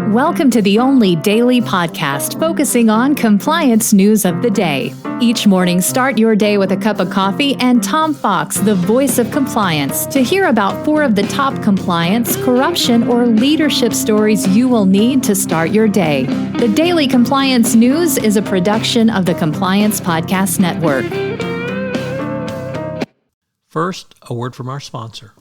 Welcome to the only daily podcast focusing on compliance news of the day. Each morning, start your day with a cup of coffee and Tom Fox, the voice of compliance, to hear about 4 of the top compliance, corruption, or leadership stories you will need to start your day. The Daily Compliance News is a production of the Compliance Podcast Network. First, a word from our sponsor.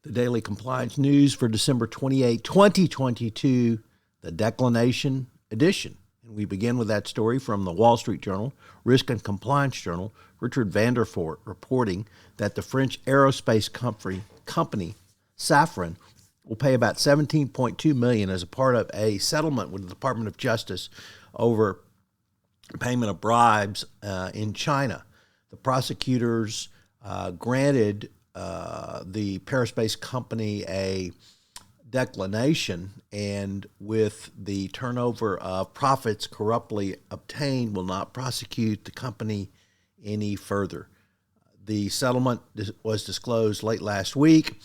The Daily Compliance News for December 28, 2022, the Declination edition. And we begin with that story from the Wall Street Journal, Risk and Compliance Journal, Richard Vanderfort reporting that the French aerospace company Safran will pay about $17.2 million as a part of a settlement with the Department of Justice over payment of bribes in China. The prosecutors granted the Paris-based company a declination, and with the turnover of profits corruptly obtained, will not prosecute the company any further. The settlement was disclosed late last week,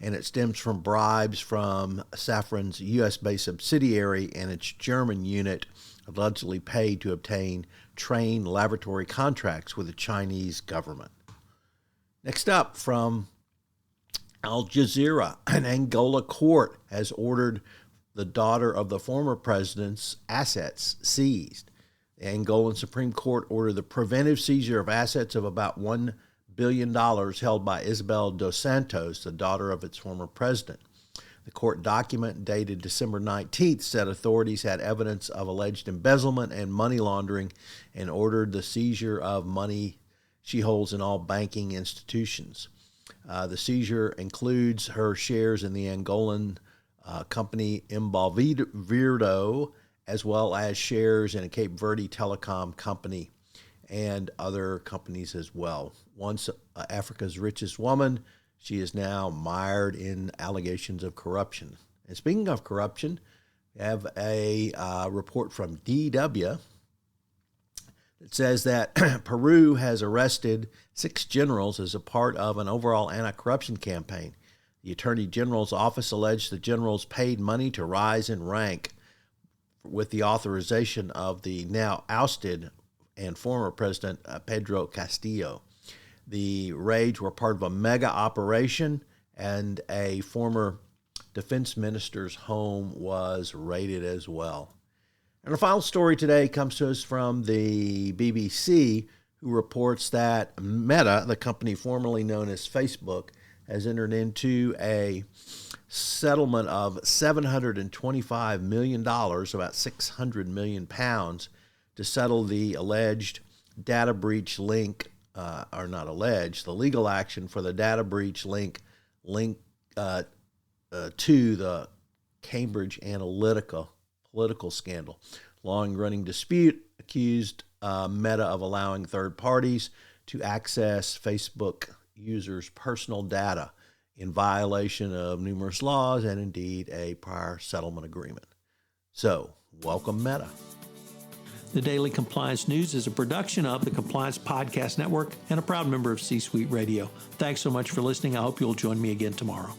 and it stems from bribes from Safran's U.S.-based subsidiary and its German unit allegedly paid to obtain trained laboratory contracts with the Chinese government. Next up, from Jazeera, an Angola court has ordered the daughter of the former president's assets seized. The Angolan Supreme Court ordered the preventive seizure of assets of about $1 billion held by Isabel dos Santos, the daughter of its former president. The court document dated December 19th said authorities had evidence of alleged embezzlement and money laundering and ordered the seizure of money she holds in all banking institutions. The seizure includes her shares in the Angolan company Envolvido, as well as shares in a Cape Verde telecom company and other companies as well. Once Africa's richest woman, she is now mired in allegations of corruption. And speaking of corruption, we have a report from DW. It says that Peru has arrested 6 generals as a part of an overall anti-corruption campaign. The Attorney General's office alleged the generals paid money to rise in rank with the authorization of the now ousted and former President Pedro Castillo. The raids were part of a mega operation, and a former defense minister's home was raided as well. And our final story today comes to us from the BBC, who reports that Meta, the company formerly known as Facebook, has entered into a settlement of $725 million, about 600 million pounds, to settle the alleged data breach link, the legal action for the data breach link to the Cambridge Analytica political scandal. Long-running dispute accused Meta of allowing third parties to access Facebook users' personal data in violation of numerous laws and indeed a prior settlement agreement. So, welcome Meta. The Daily Compliance News is a production of the Compliance Podcast Network and a proud member of C-Suite Radio. Thanks so much for listening. I hope you'll join me again tomorrow.